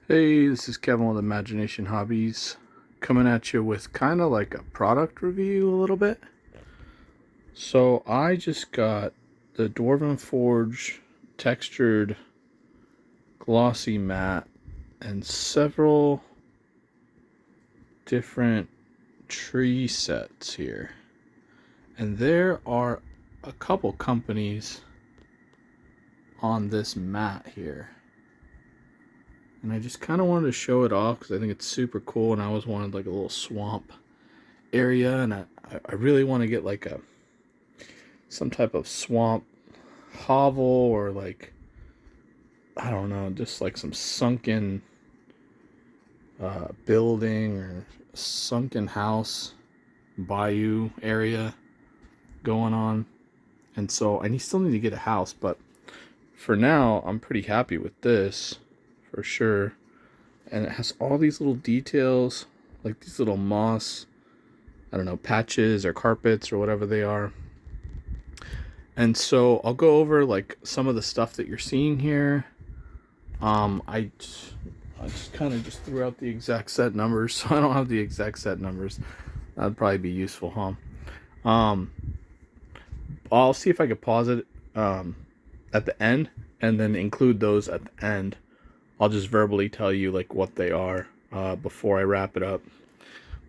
Hey, this is Kevin with Imagination Hobbies, coming at you with kind of like a product review a little bit. So I just got the Dwarven Forge textured glossy mat and several different tree sets here. And there are a couple companies on this mat here. And I just kind of wanted to show it off because I think it's super cool, and I always wanted like a little swamp area, and I really want to get like some type of swamp hovel, or like, I don't know, just like some sunken building or sunken house bayou area going on. And so I still need to get a house, but for now I'm pretty happy with this for sure. And it has all these little details, like these little moss, I don't know, patches or carpets or whatever they are. And so I'll go over like some of the stuff that you're seeing here. I just kind of just threw out the exact set numbers, so I don't have the exact set numbers. That'd probably be useful, huh? I'll see if I could pause it at the end and then include those at the end. I'll just verbally tell you like what they are before I wrap it up.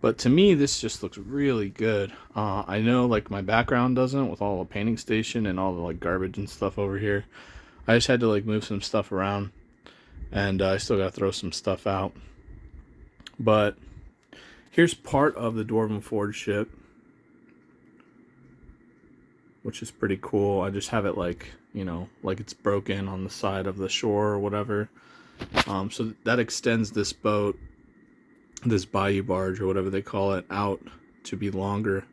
But to me, this just looks really good. I know like my background doesn't, with all the painting station and all the like garbage and stuff over here. I just had to like move some stuff around, and I still gotta throw some stuff out. But here's part of the Dwarven Forge ship, which is pretty cool. I just have it like, you know, like it's broken on the side of the shore or whatever. So that extends this boat, this bayou barge or whatever they call it, out to be longer.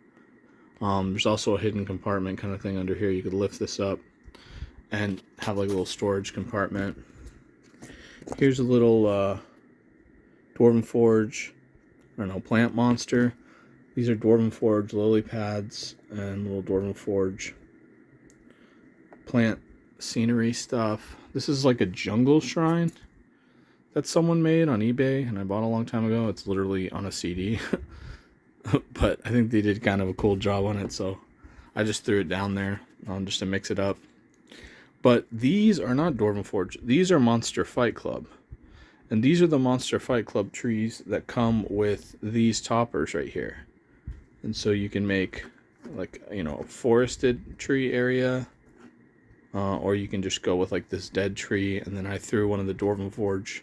There's also a hidden compartment kind of thing under here. You could lift this up and have like a little storage compartment. Here's a little Dwarven Forge, I don't know, plant monster. These are Dwarven Forge lily pads and little Dwarven Forge plant scenery stuff. This is like a jungle shrine that someone made on eBay and I bought a long time ago. It's literally on a CD. But I think they did kind of a cool job on it, so I just threw it down there just to mix it up. But these are not Dwarven Forge. These are Monster Fight Club. And these are the Monster Fight Club trees that come with these toppers right here. And so you can make like, you know, a forested tree area, or you can just go with like this dead tree. And then I threw one of the Dwarven Forge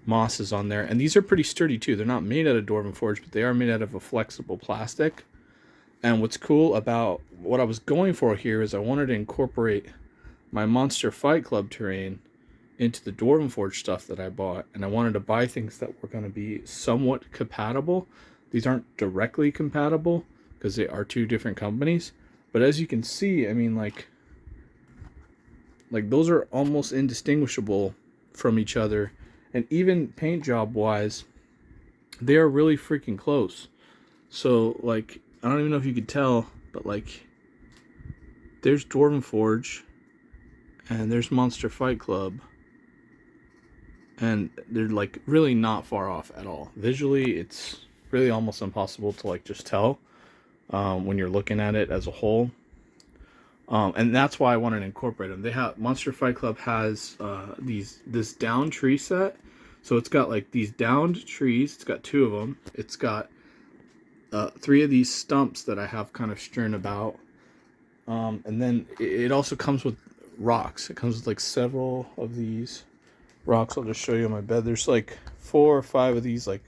mosses on there, and these are pretty sturdy too. They're not made out of Dwarven Forge, but they are made out of a flexible plastic. And what's cool about what I was going for here is I wanted to incorporate my Monster Fight Club terrain into the Dwarven Forge stuff that I bought, and I wanted to buy things that were going to be somewhat compatible. These aren't directly compatible because they are two different companies, but as you can see, I mean, like those are almost indistinguishable from each other. And even paint job wise, they are really freaking close. So like, I don't even know if you could tell, but like, there's Dwarven Forge and there's Monster Fight Club, and they're like really not far off at all. Visually, it's really almost impossible to like just tell when you're looking at it as a whole. And that's why I wanted to incorporate them. They have Monster Fight Club has this down tree set, so it's got like these downed trees. It's got 2 of them. It's got 3 of these stumps that I have kind of strewn about, and then it also comes with rocks. It comes with like several of these rocks. I'll just show you on my bed. There's like 4 or 5 of these like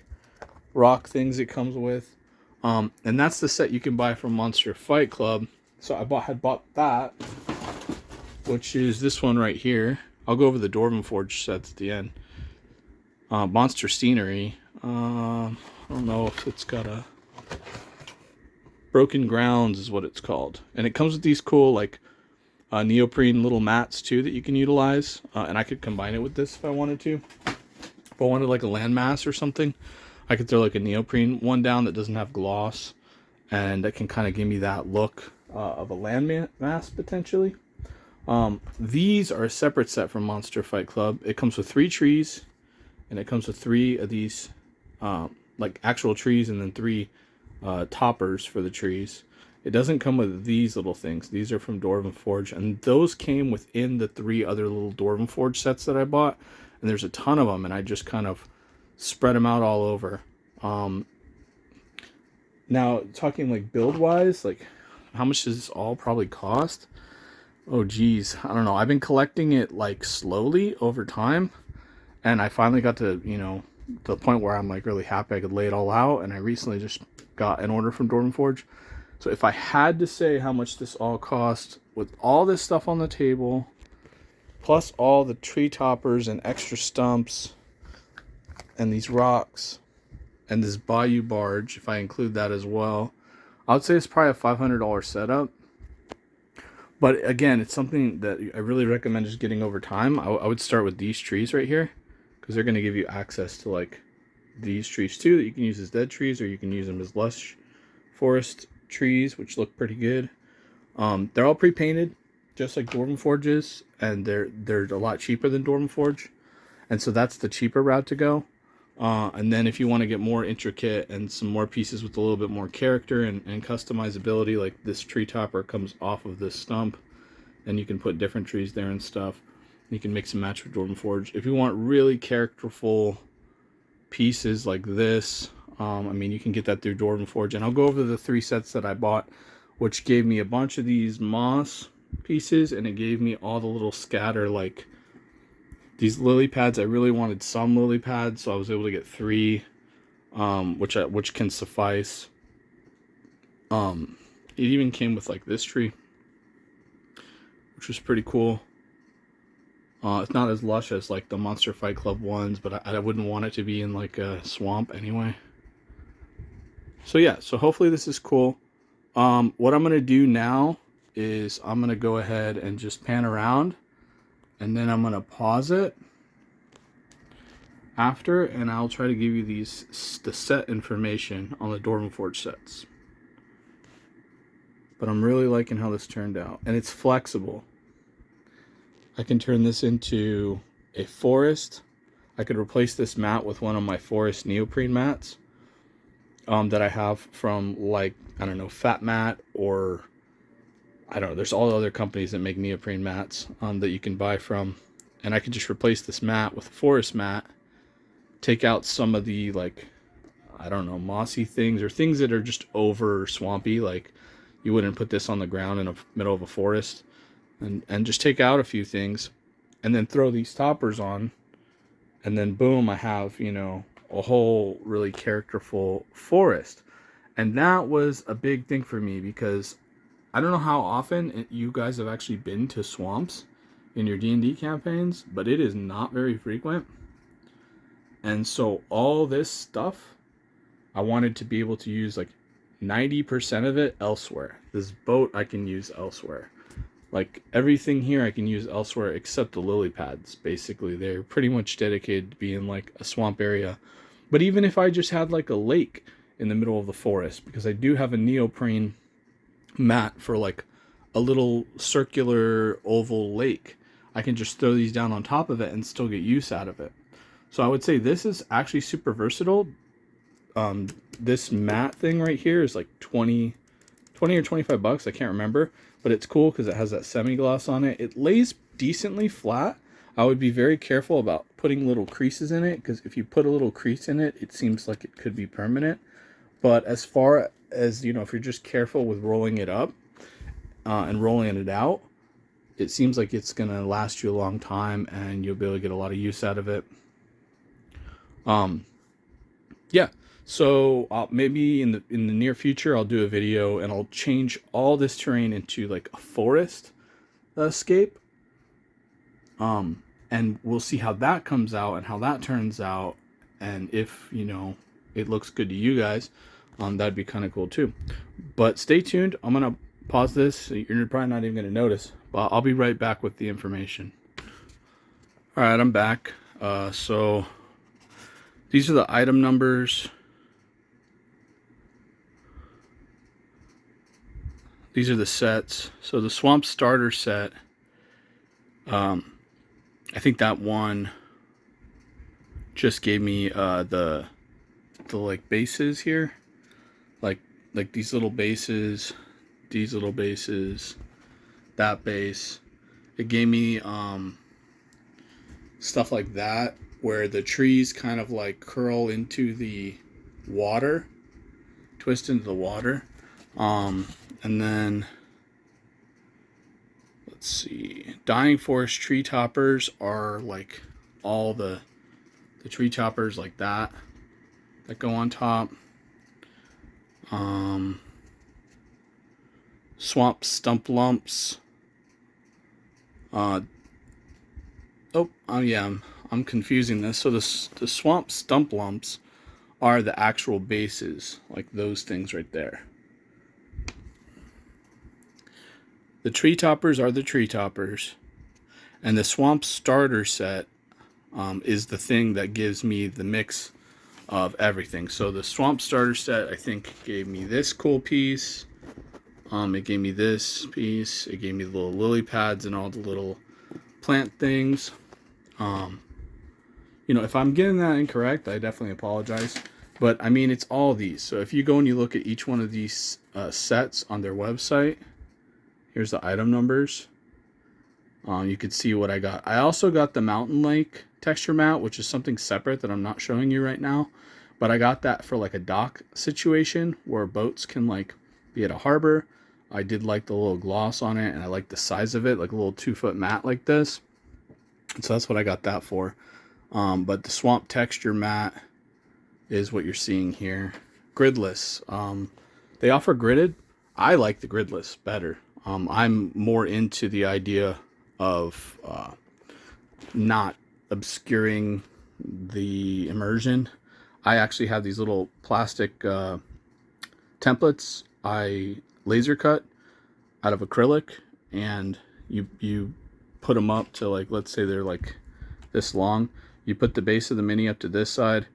rock things it comes with, and that's the set you can buy from Monster Fight Club. So I had bought that, which is this one right here. I'll go over the Dwarven Forge sets at the end. Monster Scenery. I don't know if it's got a Broken Grounds is what it's called. And it comes with these cool like neoprene little mats too that you can utilize. And I could combine it with this if I wanted to. If I wanted like a landmass or something, I could throw like a neoprene one down that doesn't have gloss, and that can kind of give me that look of a landmass potentially. These are a separate set from Monster Fight Club. It comes with 3 trees, and it comes with 3 of these, like actual trees, and then 3 toppers for the trees. It doesn't come with these little things. These are from Dwarven Forge, and those came within the 3 other little Dwarven Forge sets that I bought. And there's a ton of them, and I just kind of spread them out all over. Now, talking like build-wise, like how much does this all probably cost? Oh, geez. I don't know. I've been collecting it like slowly over time, and I finally got to, to the point where I'm like really happy I could lay it all out, and I recently just got an order from Dwarven Forge. So if I had to say how much this all cost with all this stuff on the table, plus all the tree toppers and extra stumps and these rocks and this bayou barge, if I include that as well, I would say it's probably a $500 setup. But again, it's something that I really recommend just getting over time. I would start with these trees right here, because they're going to give you access to like these trees too, that you can use as dead trees, or you can use them as lush forest trees, which look pretty good. They're all pre-painted, just like Dwarven Forges, and they're a lot cheaper than Dwarven Forge, and so that's the cheaper route to go. And then if you want to get more intricate and some more pieces with a little bit more character and customizability, like this tree topper comes off of this stump, and you can put different trees there and stuff. You can mix and match with Dwarven Forge. If you want really characterful pieces like this, I mean, you can get that through Dwarven Forge. And I'll go over the 3 sets that I bought, which gave me a bunch of these moss pieces, and it gave me all the little scatter, like these lily pads. I really wanted some lily pads, so I was able to get 3, which can suffice. It even came with like this tree, which was pretty cool. It's not as lush as like the Monster Fight Club ones, but I wouldn't want it to be in like a swamp anyway. So yeah, so hopefully this is cool. What I'm going to do now is I'm going to go ahead and just pan around, and then I'm going to pause it after, and I'll try to give you the set information on the Dwarven Forge sets. But I'm really liking how this turned out, and it's flexible. I can turn this into a forest. I could replace this mat with one of my forest neoprene mats that I have from, like, I don't know, Fat Mat, or I don't know, there's all the other companies that make neoprene mats that you can buy from. And I could just replace this mat with a forest mat, take out some of the, like, I don't know, mossy things, or things that are just over swampy, like you wouldn't put this on the ground in the middle of a forest, and just take out a few things, and then throw these toppers on, and then boom, I have, a whole really characterful forest. And that was a big thing for me, because I don't know how often you guys have actually been to swamps in your D&D campaigns, but it is not very frequent. And so all this stuff, I wanted to be able to use like 90% of it elsewhere. This boat I can use elsewhere. Like everything here I can use elsewhere except the lily pads. Basically, they're pretty much dedicated to being like a swamp area. But even if I just had like a lake in the middle of the forest, because I do have a neoprene mat for like a little circular oval lake, I can just throw these down on top of it and still get use out of it. So I would say this is actually super versatile. This mat thing right here is like 20 or $25, I can't remember, but it's cool because it has that semi-gloss on it. It lays decently flat. I would be very careful about putting little creases in it, because if you put a little crease in it, it seems like it could be permanent. But as far as, if you're just careful with rolling it up and rolling it out, it seems like it's going to last you a long time, and you'll be able to get a lot of use out of it. Yeah. So maybe in the near future, I'll do a video and I'll change all this terrain into like a forest scape. And we'll see how that comes out and how that turns out. And if, it looks good to you guys, that'd be kind of cool too. But stay tuned. I'm going to pause this. You're probably not even going to notice, but I'll be right back with the information. All right, I'm back. So these are the item numbers. These are the sets. So the Swamp Starter set I think that one just gave me the like bases here, like these little bases, that base. It gave me stuff like that where the trees kind of like curl into the water, twist into the water. And then let's see, dying forest tree toppers are like all the tree toppers like that go on top. Swamp stump lumps. Yeah, I'm confusing this. So the swamp stump lumps are the actual bases, like those things right there. The tree toppers are the tree toppers, and the swamp starter set is the thing that gives me the mix of everything. So the swamp starter set, I think, gave me this cool piece. It gave me this piece. It gave me the little lily pads and all the little plant things. You know, if I'm getting that incorrect, I definitely apologize. But I mean, it's all these. So if you go and you look at each one of these sets on their website, here's the item numbers. You could see what I got. I also got the mountain lake texture mat, which is something separate that I'm not showing you right now. But I got that for like a dock situation where boats can like be at a harbor. I did like the little gloss on it, and I like the size of it, like a little 2-foot mat like this. And so that's what I got that for. But the swamp texture mat is what you're seeing here. Gridless. They offer gridded. I like the gridless better. I'm more into the idea of not obscuring the immersion. I actually have these little plastic templates I laser cut out of acrylic, and you put them up to, like, let's say they're like this long. You put the base of the mini up to this side,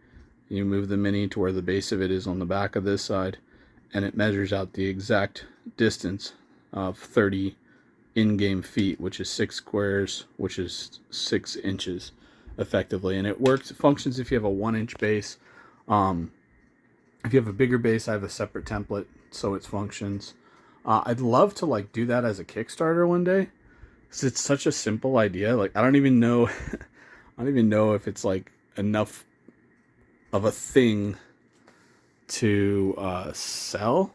you move the mini to where the base of it is on the back of this side, and it measures out the exact distance of 30 in-game feet, which is 6 squares, which is 6 inches effectively. And it functions if you have a 1-inch base. If you have a bigger base, I have a separate template, so it functions. I'd love to like do that as a Kickstarter one day, because it's such a simple idea. Like, I don't even know if it's like enough of a thing to sell.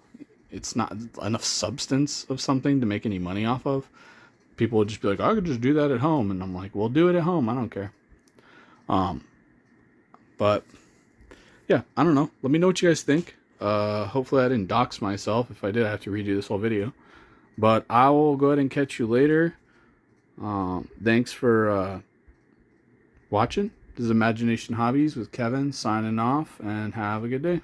It's not enough substance of something to make any money off of. People would just be like, I could just do that at home, and I'm like, well, do it at home. I don't care. But yeah, I don't know. Let me know what you guys think. Hopefully I didn't dox myself. If I did, I have to redo this whole video. But I will go ahead and catch you later. Thanks for watching. This is Imagination Hobbies with Kevin signing off, and have a good day.